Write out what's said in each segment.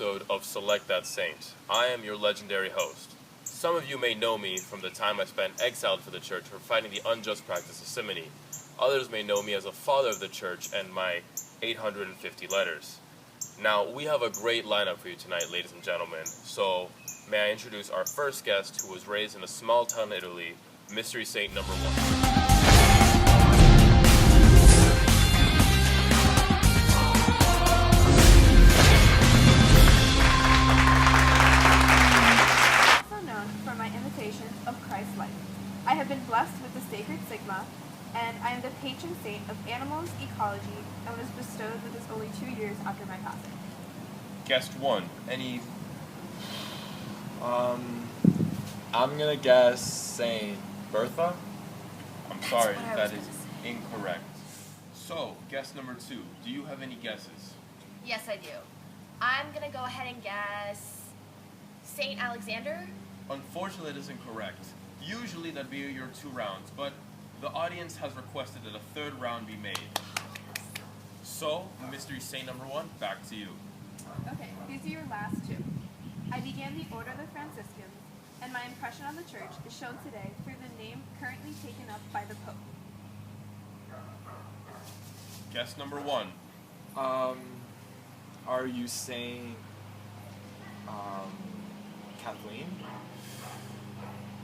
episode of Select That Saint. I am your legendary host. Some of you may know me from the time I spent exiled for the church for fighting the unjust practice of simony. Others may know me as a father of the church and my 850 letters. Now, we have a great lineup for you tonight, ladies and gentlemen. So, may I introduce our first guest, who was raised in a small town in Italy, Mystery Saint number 1. Of Christ's life. I have been blessed with the sacred sigma, and I am the patron saint of animals, ecology, and was bestowed with this only 2 years after my passing. Guest 1, any... I'm gonna guess Saint Bertha. I'm sorry, that is incorrect. So, guest number 2, do you have any guesses? Yes, I do. I'm gonna go ahead and guess Saint Alexander. Unfortunately, that is incorrect. Usually that'd be your 2 rounds, but the audience has requested that a 3rd round be made. So, Mystery Saint number 1, back to you. Okay, these are your last 2. I began the Order of the Franciscans, and my impression on the church is shown today through the name currently taken up by the Pope. Guess number 1. Are you Saint Kathleen?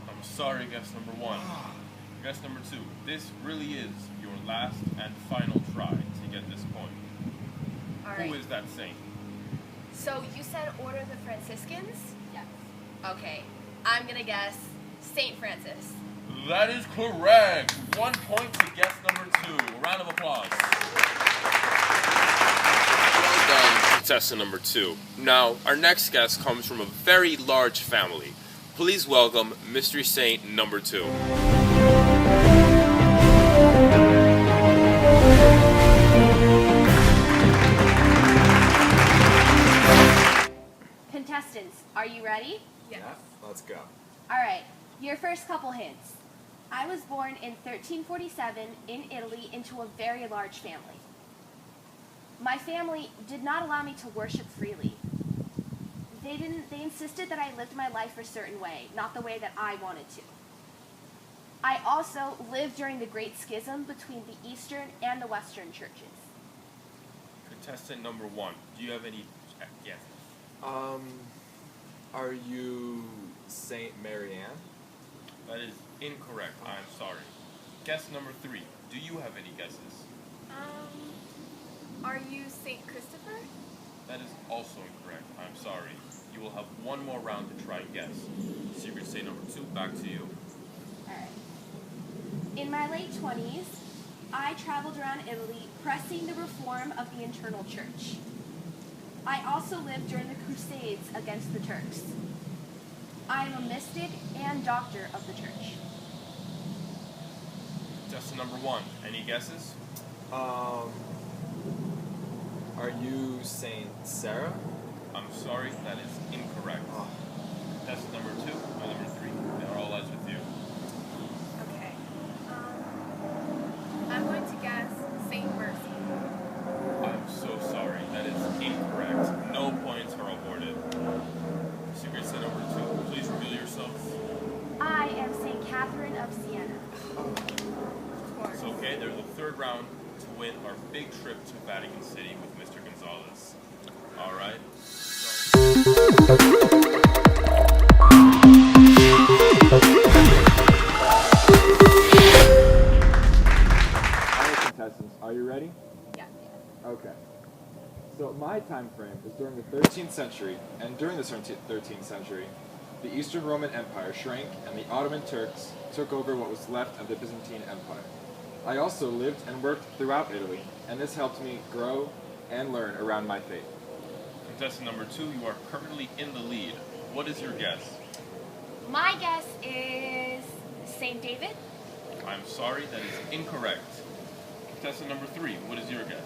I'm sorry, guess number 1. Guess number 2. This really is your last and final try to get this point. All right. Who is that saint? So you said Order of the Franciscans? Yes. Okay. I'm gonna guess Saint Francis. That is correct. 1 point to guess number 2. A round of applause. Well done, contestant number 2. Now, our next guest comes from a very large family. Please welcome Mystery Saint number 2. Contestants, are you ready? Yes. Yeah, let's go. All right. Your first couple hints. I was born in 1347 in Italy into a very large family. My family did not allow me to worship freely. They insisted that I lived my life a certain way, not the way that I wanted to. I also lived during the Great Schism between the Eastern and the Western churches. Contestant number 1. Do you have any guesses? Are you Saint Marianne? That is incorrect. I'm sorry. Guess number 3. Do you have any guesses? Are you Saint Christopher? That is also incorrect. I'm sorry. You will have 1 more round to try and guess. Secret Saint number 2, back to you. All right. In my late 20s, I traveled around Italy pressing the reform of the internal church. I also lived during the Crusades against the Turks. I am a mystic and doctor of the church. Contestant number 1. Any guesses? Are you Saint Sarah? I'm sorry, that is incorrect. Contestant number 2 and number 3. They are all eyes with you. Okay. I'm going to guess Saint Mercy. I'm so sorry. That is incorrect. No points are awarded. Secret Saint number 2. Please reveal yourself. I am Saint Catherine of Siena. It's okay. There's a 3rd round to win our big trip to Vatican City with Mr. Gonzalez. All right. Alright, contestants, are you ready? Yeah. Okay. So my time frame is during the 13th century, and during the 13th century, the Eastern Roman Empire shrank and the Ottoman Turks took over what was left of the Byzantine Empire. I also lived and worked throughout Italy, and this helped me grow and learn around my faith. Contestant number 2, you are currently in the lead. What is your guess? My guess is Saint David. I'm sorry, that is incorrect. Contestant number 3, what is your guess?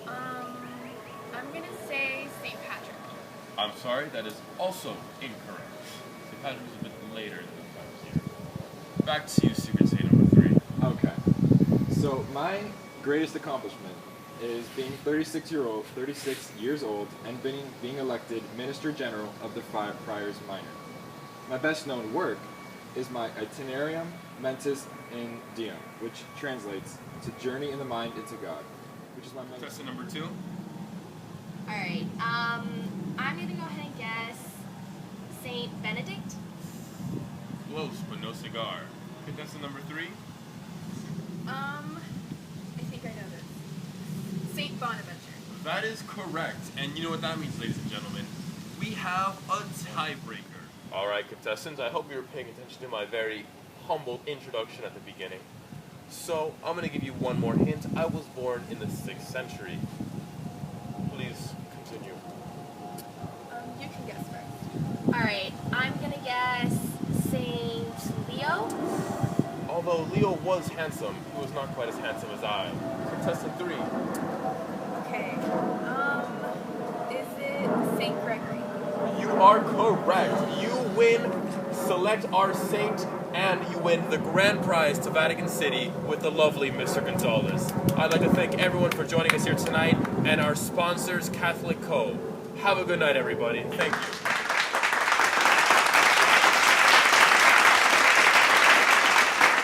I'm going to say Saint Patrick. I'm sorry, that is also incorrect. St. Patrick was a bit later than the times here. Back to you, Secret Saint number 3. Okay. So my greatest accomplishment is being 36 years old and being elected Minister General of the Five Friars Minor. My best known work is my Itinerarium Mentis in Deum, which translates to Journey in the Mind into God, which is my Contestant number 2. Alright, I'm gonna go ahead and guess Saint Benedict. Close, but no cigar. Contestant number 3. I think I know this. Saint Bonaventure. That is correct. And you know what that means, ladies and gentlemen? We have a tiebreaker. All right, contestants, I hope you were paying attention to my very humble introduction at the beginning. So, I'm going to give you one more hint. I was born in the 6th century. Please continue. You can guess first. Alright, I'm gonna guess Saint Leo. Although Leo was handsome, he was not quite as handsome as I. Contestant 3. Okay. Is it Saint Gregory? You are correct. You win Select Our Saint, and you win the grand prize to Vatican City with the lovely Mr. Gonzalez. I'd like to thank everyone for joining us here tonight, and our sponsors, Catholic Co. Have a good night, everybody. Thank you.